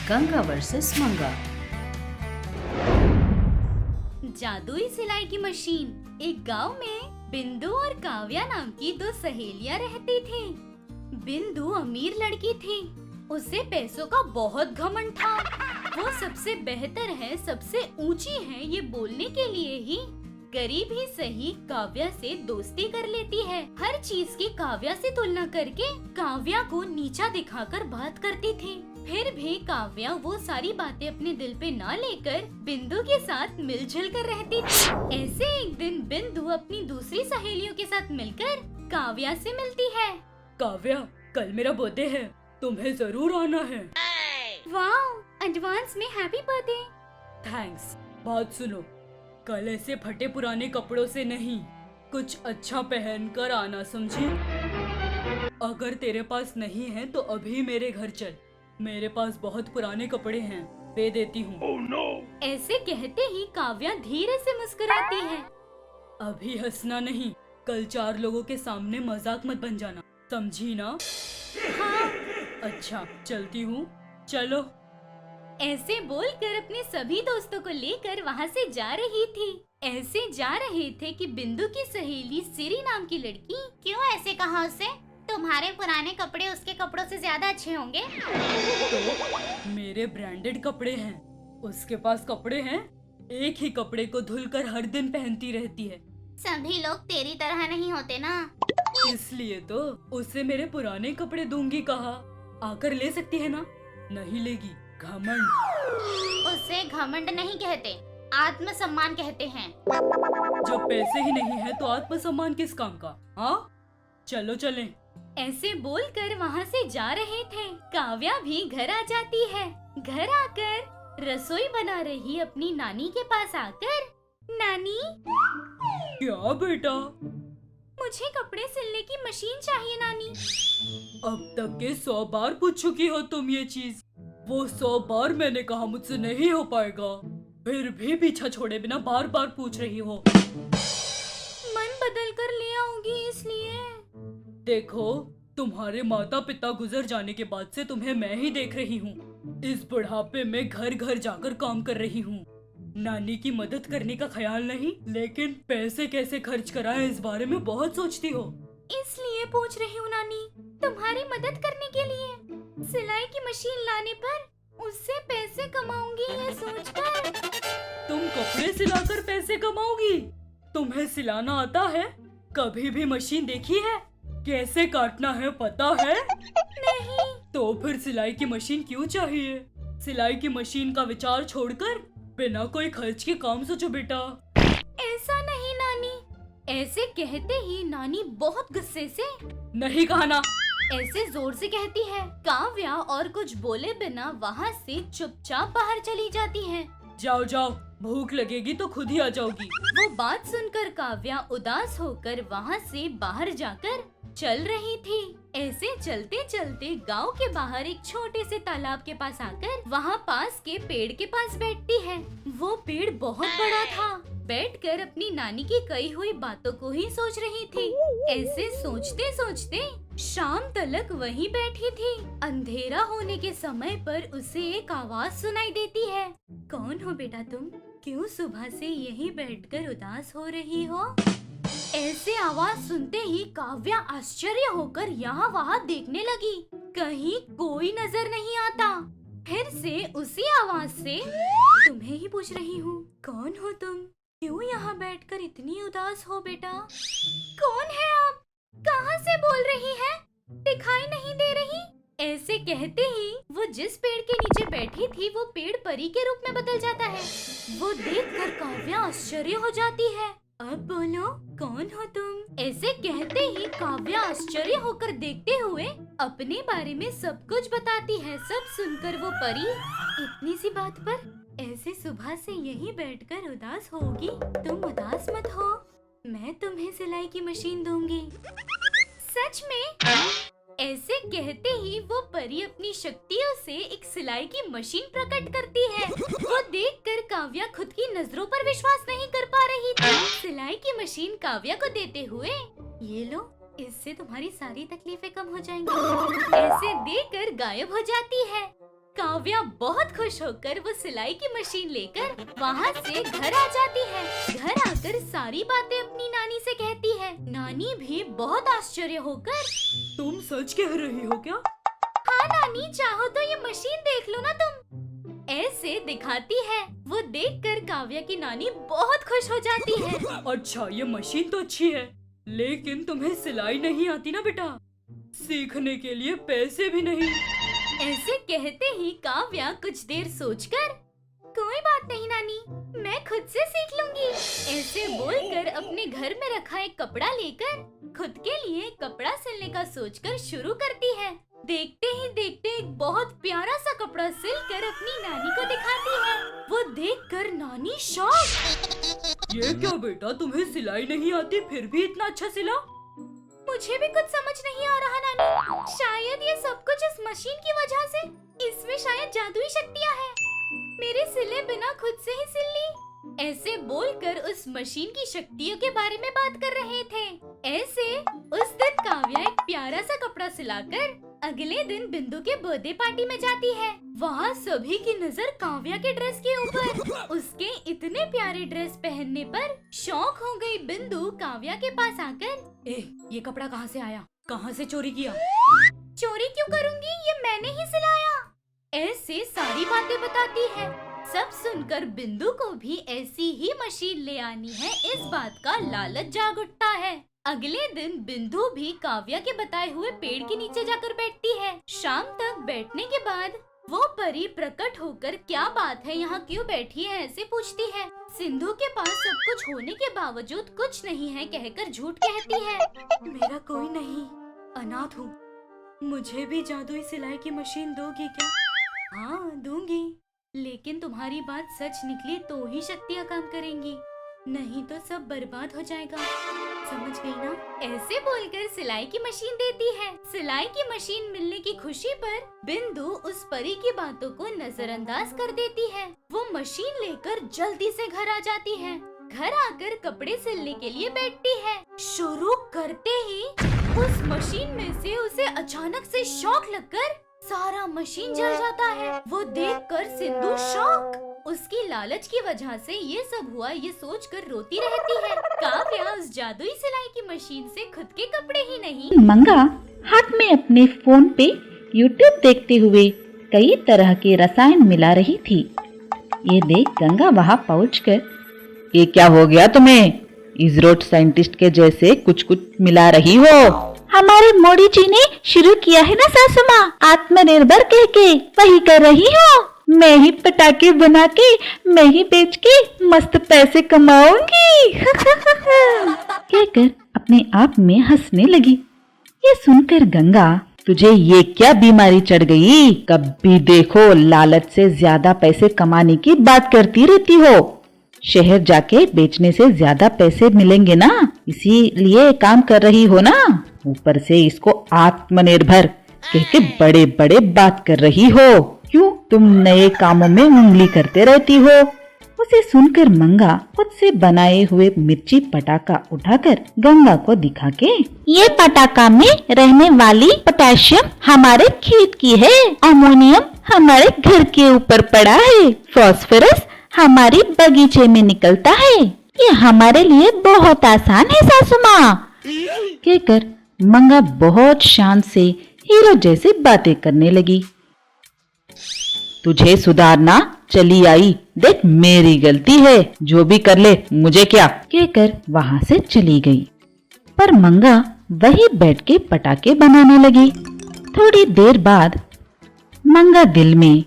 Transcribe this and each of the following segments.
Ganga versus मंगा। जादुई सिलाई की मशीन। एक गांव में बिंदु और काव्या नाम की दो सहेलियां रहती थी। बिंदु अमीर लड़की थी, उसे पैसों का बहुत घमंड था। वो सबसे बेहतर है, सबसे ऊंची है, ये बोलने के लिए ही गरीब ही सही काव्या से दोस्ती कर लेती है। हर चीज की काव्या से तुलना करके काव्या को नीचा दिखाकर बात करती थी। फिर भी काव्या वो सारी बातें अपने दिल पे ना लेकर बिंदु के साथ मिलजुल कर रहती थी। ऐसे एक दिन बिंदु अपनी दूसरी सहेलियों के साथ मिलकर काव्या से मिलती है। काव्या, कल मेरा बर्थडे है, तुम्हें जरूर आना है। वाह, एडवांस में हैप्पी बर्थडे। थैंक्स। बात सुनो, कल ऐसे फटे पुराने कपड़ों से नहीं, कुछ अच्छा पहन कर आना, समझी? अगर तेरे पास नहीं है तो अभी मेरे घर चल, मेरे पास बहुत पुराने कपड़े हैं, दे देती हूँ। Oh no! ऐसे कहते ही काव्या धीरे से मुस्कुराती है। अभी हंसना नहीं, कल 4 लोगों के सामने मजाक मत बन जाना, समझी ना? हाँ। अच्छा, चलती हूँ, चलो। ऐसे बोलकर अपने सभी दोस्तों को लेकर वहाँ से जा रही थी। ऐसे जा रहे थे कि बिंदु की सहेली सिरी नाम की लड़की। क्यों ऐसे कहा उससे? तुम्हारे पुराने कपड़े उसके कपड़ों से ज्यादा अच्छे होंगे। तो मेरे ब्रांडेड कपड़े हैं, उसके पास कपड़े हैं, एक ही कपड़े को धुलकर हर दिन पहनती रहती है। सभी लोग तेरी तरह नहीं होते ना। इसलिए तो उसे मेरे पुराने कपड़े दूंगी कहा, आकर ले सकती है ना? नहीं लेगी, घमंड। उसे घमंड नहीं कहते, आत्मसम्मान कहते हैं। जब पैसे ही नहीं है तो आत्मसम्मान किस काम का? हाँ, चलो चलें। ऐसे बोलकर वहाँ से जा रहे थे। काव्या भी घर आ जाती है। घर आकर रसोई बना रही अपनी नानी के पास आकर, नानी, क्या बेटा? मुझे कपड़े सिलने की मशीन चाहिए नानी। अब तक के 100 बार पूछ चुकी हो तुम ये चीज, वो 100 बार मैंने कहा मुझसे नहीं हो पाएगा, फिर भी पीछा छोड़े बिना बार बार पूछ रही हो। मन बदल कर ले आऊंगी इसलिए। देखो, तुम्हारे माता पिता गुजर जाने के बाद से तुम्हें मैं ही देख रही हूँ। इस बुढ़ापे में घर घर जाकर काम कर रही हूँ। नानी की मदद करने का ख्याल नहीं, लेकिन पैसे कैसे खर्च कराएं इस बारे में बहुत सोचती हो। इसलिए पूछ रही हूँ नानी, तुम्हारी मदद करने के लिए। सिलाई की मशीन लाने पर उससे पैसे कमाऊंगी ये सोचकर। तुम कपड़े सिलाकर पैसे कमाओगी? तुम्हें सिलाना आता है? कभी भी मशीन देखी है? कैसे काटना है पता है? नहीं। तो फिर सिलाई की मशीन क्यों चाहिए? सिलाई की मशीन का विचार छोड़कर बिना कोई खर्च के काम सोचो बेटा। ऐसा नहीं नानी। ऐसे कहते ही नानी बहुत गुस्से से, नहीं कहा ना? ऐसे जोर से कहती है। काव्या और कुछ बोले बिना वहाँ से चुपचाप बाहर चली जाती है। जाओ जाओ, भूख लगेगी तो खुद ही आ जाओगी। वो बात सुनकर काव्या उदास होकर वहाँ से बाहर जाकर चल रही थी। ऐसे चलते चलते गांव के बाहर एक छोटे से तालाब के पास आकर वहाँ पास के पेड़ के पास बैठती है। वो पेड़ बहुत बड़ा था। बैठकर अपनी नानी की कही हुई बातों को ही सोच रही थी। ऐसे सोचते सोचते शाम तलक वहीं बैठी थी। अंधेरा होने के समय पर उसे एक आवाज सुनाई देती है। कौन हो बेटा तुम? क्यों सुबह से यहीं बैठकर उदास हो रही हो? ऐसे आवाज सुनते ही काव्या आश्चर्य होकर यहाँ वहाँ देखने लगी। कहीं कोई नजर नहीं आता। फिर से उसी आवाज से, तुम्हें ही पूछ रही हूँ, कौन हो तुम? क्यों यहाँ बैठकर इतनी उदास हो बेटा? कौन है आप? कहाँ से बोल रही है? दिखाई नहीं दे रही। ऐसे कहते ही वो जिस पेड़ के नीचे बैठी थी वो पेड़ परी के रूप में बदल जाता है। वो देखकर काव्या आश्चर्य हो जाती है। अब बोलो, कौन हो तुम? ऐसे कहते ही काव्या आश्चर्य होकर देखते हुए अपने बारे में सब कुछ बताती है। सब सुनकर वो परी इतनी सी बात पर ऐसे सुबह से यहीं बैठकर उदास होगी? तुम उदास मत हो, मैं तुम्हें सिलाई की मशीन दूंगी। सच में? ऐसे कहते ही वो परी अपनी शक्तियों से एक सिलाई की मशीन प्रकट करती है। वो देखकर काव्या खुद की नजरों पर विश्वास नहीं कर पा रही थी। सिलाई की मशीन काव्या को देते हुए, ये लो, इससे तुम्हारी सारी तकलीफें कम हो जाएंगी। ऐसे देकर गायब हो जाती है। काव्या बहुत खुश होकर वो सिलाई की मशीन लेकर वहाँ से घर आ जाती है। घर आकर सारी बातें अपनी नानी से कहती है। नानी भी बहुत आश्चर्य होकर, तुम सच कह रही हो क्या? हाँ नानी, चाहो तो ये मशीन देख लो ना तुम, ऐसे दिखाती है। वो देखकर काव्या की नानी बहुत खुश हो जाती है। अच्छा, ये मशीन तो अच्छी है, लेकिन तुम्हें सिलाई नहीं आती ना बेटा, सीखने के लिए पैसे भी नहीं। ऐसे कहते ही काव्या कुछ देर सोचकर, कोई बात नहीं नानी, मैं खुद से सीख लूंगी, ऐसे बोलकर अपने घर में रखा एक कपड़ा लेकर खुद के लिए कपड़ा सिलने का सोचकर शुरू करती है। देखते ही देखते एक बहुत प्यारा सा कपड़ा सिलकर अपनी नानी को दिखाती है। वो देखकर नानी शॉक। ये क्या बेटा, तुम्हें सिलाई नहीं आती फिर भी इतना अच्छा सिला? मुझे भी कुछ समझ नहीं आ रहा नानी, शायद ये सब कुछ इस मशीन की वजह से, इसमें शायद जादुई शक्तियाँ हैं। मेरे सिले बिना खुद से ही सिल ली। ऐसे बोलकर उस मशीन की शक्तियों के बारे में बात कर रहे थे। ऐसे उस दिन काव्या एक प्यारा सा कपड़ा सिलाकर अगले दिन बिंदु के बर्थडे पार्टी में जाती है। वहाँ सभी की नजर काव्या के ड्रेस के ऊपर। उसके इतने प्यारे ड्रेस पहनने पर शौक हो गई बिंदु काव्या के पास आकर, ये कपड़ा कहाँ से आया, कहाँ से चोरी किया? चोरी क्यों करूँगी, ये मैंने ही सिलाया, ऐसे सारी बातें बताती है। सब सुनकर बिंदु को भी ऐसी ही मशीन ले आनी है, इस बात का लालच जाग उठता है। अगले दिन बिंदु भी काव्या के बताए हुए पेड़ के नीचे जाकर बैठती है। शाम तक बैठने के बाद वो परी प्रकट होकर, क्या बात है, यहाँ क्यों बैठी है, ऐसे पूछती है। सिंधु के पास सब कुछ होने के बावजूद कुछ नहीं है कहकर झूठ कहती है। मेरा कोई नहीं, अनाथ हूँ, मुझे भी जादुई सिलाई की मशीन दोगी क्या? हाँ दूंगी, लेकिन तुम्हारी बात सच निकली तो ही शक्तियाँ काम करेंगी, नहीं तो सब बर्बाद हो जाएगा, समझ गई ना? ऐसे बोलकर सिलाई की मशीन देती है। सिलाई की मशीन मिलने की खुशी पर बिंदु उस परी की बातों को नजरअंदाज कर देती है। वो मशीन लेकर जल्दी से घर आ जाती है। घर आकर कपड़े सिलने के लिए बैठती है। शुरू करते ही उस मशीन में से उसे अचानक से शॉक लगकर सारा मशीन जल जाता है। वो देखकर सिंधु शॉक। उसकी लालच की वजह से ये सब हुआ, ये सोचकर रोती रहती है। काव्या उस जादुई सिलाई की मशीन से खुद के कपड़े ही नहीं, मंगा हाथ में अपने फोन पे यूट्यूब देखते हुए कई तरह के रसायन मिला रही थी। ये देख गंगा वहाँ पहुंचकर, ये क्या हो गया तुम्हें? इस रोड साइंटिस्ट के जैसे कुछ कुछ मिला रही हो। हमारे मोदी जी ने शुरू किया है ना सासू माँ, आत्मनिर्भर कह के वही कर रही हो। मैं ही पटाखे बना के, मैं ही बेच के मस्त पैसे कमाऊंगी कहकर अपने आप में हंसने लगी। ये सुनकर गंगा, तुझे ये क्या बीमारी चढ़ गई? कभी देखो लालच से ज्यादा पैसे कमाने की बात करती रहती हो। शहर जाके बेचने से ज्यादा पैसे मिलेंगे ना, इसीलिए काम कर रही हो ना। ऊपर से इसको आत्मनिर्भर कह के बड़े बड़े बात कर रही हो। क्यों तुम नए कामों में उंगली करते रहती हो? उसे सुनकर मंगा खुद से बनाए हुए मिर्ची पटाखा उठाकर गंगा को दिखा के, ये पटाखा में रहने वाली पोटेशियम हमारे खेत की है, अमोनियम हमारे घर के ऊपर पड़ा है, फास्फोरस हमारी बगीचे में निकलता है, ये हमारे लिए बहुत आसान है सासू माँ कहकर मंगा बहुत शान से हीरो जैसे बातें करने लगी। तुझे सुधारना चली आई, देख मेरी गलती है, जो भी कर ले मुझे क्या कहकर वहाँ से चली गई। पर मंगा वही बैठ के पटाखे बनाने लगी। थोड़ी देर बाद मंगा दिल में,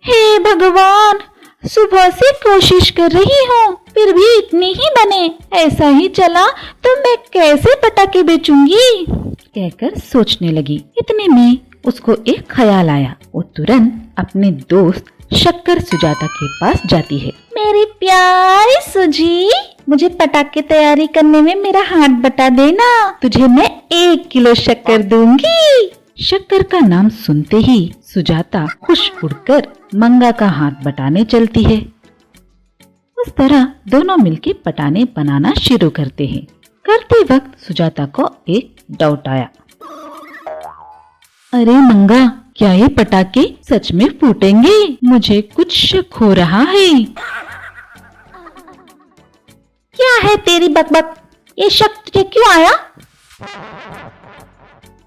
हे भगवान, सुबह से कोशिश कर रही हूँ फिर भी इतने ही बने, ऐसा ही चला तो मैं कैसे पटाखे बेचूंगी कहकर सोचने लगी। इतने में उसको एक ख्याल आया। वो तुरंत अपने दोस्त शक्कर सुजाता के पास जाती है। मेरी प्यारी सुजी, मुझे पटाखे तैयारी करने में मेरा हाथ बटा देना, तुझे मैं 1 किलो शक्कर दूंगी। शक्कर का नाम सुनते ही सुजाता खुश उड़कर मंगा का हाथ बटाने चलती है। उस तरह दोनों मिलके पटाने बनाना शुरू करते हैं। करते वक्त सुजाता को एक डाउट आया। अरे मंगा, क्या ये पटाखे सच में फूटेंगे? मुझे कुछ शक हो रहा है। क्या है तेरी बकबक? ये शक तुझे क्यों आया?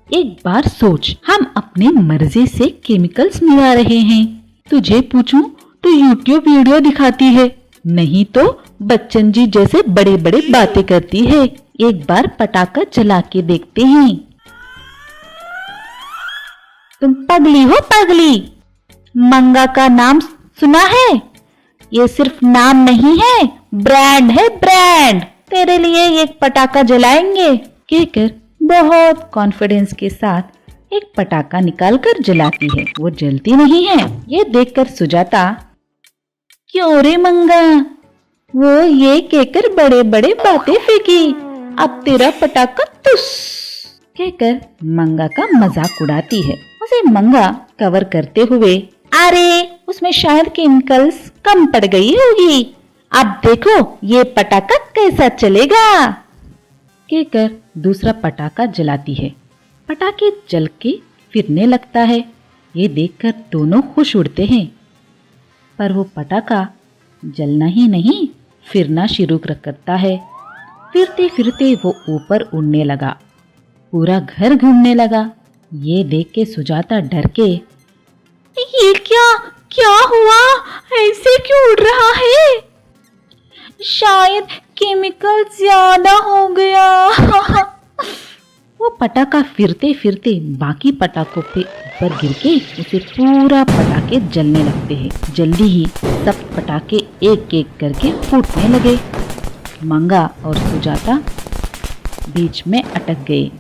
एक बार सोच, हम अपने मर्जी से केमिकल्स मिला रहे हैं। तुझे पूछूं तो यूट्यूब वीडियो दिखाती है, नहीं तो बच्चन जी जैसे बड़े बड़े बातें करती है। एक बार पटाखा जला के देखते हैं। तुम पगली हो पगली। मंगा का नाम सुना है? ये सिर्फ नाम नहीं है, ब्रांड है ब्रांड। तेरे लिए एक पटाखा जलाएंगे, कहकर बहुत कॉन्फिडेंस के साथ एक पटाखा निकालकर जलाती है। वो जलती नहीं है। ये देखकर सुजाता, क्यों रे मंगा, वो ये कहकर बड़े बड़े बातें फेंकी, अब तेरा पटाखा तुस, कहकर मंगा का मजाक उड़ाती है। उसे मंगा कवर करते हुए, अरे उसमें शायद केमिकल्स कम पड़ गई होगी, अब देखो ये पटाखा कैसा चलेगा, कहकर दूसरा पटाखा जलाती है। पटाखे जल के फिरने लगता है। ये देखकर दोनों खुश उड़ते हैं, पर वो पटाखा जलना ही नहीं, फिरना शुरू करता है। फिरते फिरते वो ऊपर उड़ने लगा, पूरा घर घूमने लगा। ये देख के सुजाता डर के, ये क्या क्या हुआ, ऐसे क्यों उड़ रहा है? शायद केमिकल ज्यादा हो गया। वो पटाखा फिरते फिरते बाकी पटाखों पे ऊपर गिर के उसे पूरा पटाखे जलने लगते हैं। जल्दी ही सब पटाखे एक एक करके फूटने लगे। मंगा और सुजाता बीच में अटक गए।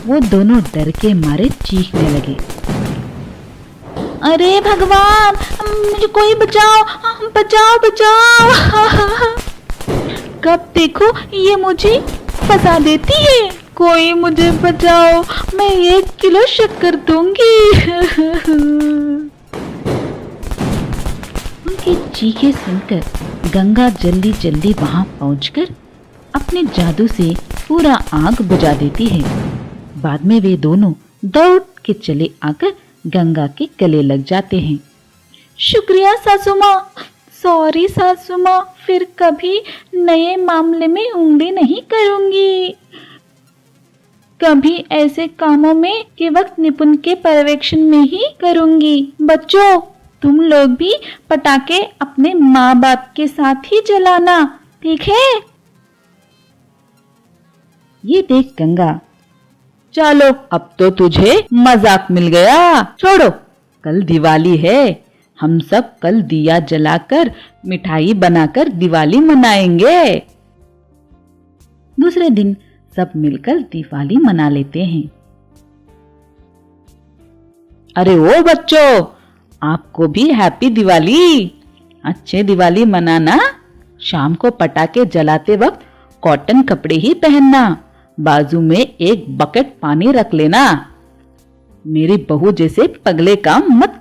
वो दोनों डर के मारे चीखने लगे, अरे भगवान, मुझे कोई बचाओ बचाओ बचाओ। कब देखो ये मुझे फंसा देती है, कोई मुझे बचाओ, मैं 1 किलो शक्कर दूंगी। उनकी चीखें सुनकर गंगा जल्दी जल्दी वहां पहुंचकर अपने जादू से पूरा आग बुझा देती है। बाद में वे दोनों दौड़ के चले आकर गंगा के गले लग जाते हैं। शुक्रिया सासू माँ, सॉरी सासू माँ, फिर कभी नए मामले में उंगली नहीं करूंगी। कभी ऐसे कामों में के वक्त निपुण के पर्यवेक्षण में ही करूंगी। बच्चों, तुम लोग भी पटाखे अपने माँ बाप के साथ ही जलाना, ठीक है? ये देख गंगा, चलो अब तो तुझे मजाक मिल गया, छोड़ो, कल दिवाली है, हम सब कल दिया जलाकर मिठाई बनाकर दिवाली मनाएंगे। दूसरे दिन सब मिलकर दिवाली मना लेते हैं। अरे ओ बच्चों, आपको भी हैप्पी दिवाली। अच्छे दिवाली मनाना। शाम को पटाखे जलाते वक्त कॉटन कपड़े ही पहनना, बाजू में एक बकेट पानी रख लेना। मेरी बहू जैसे पगले काम मत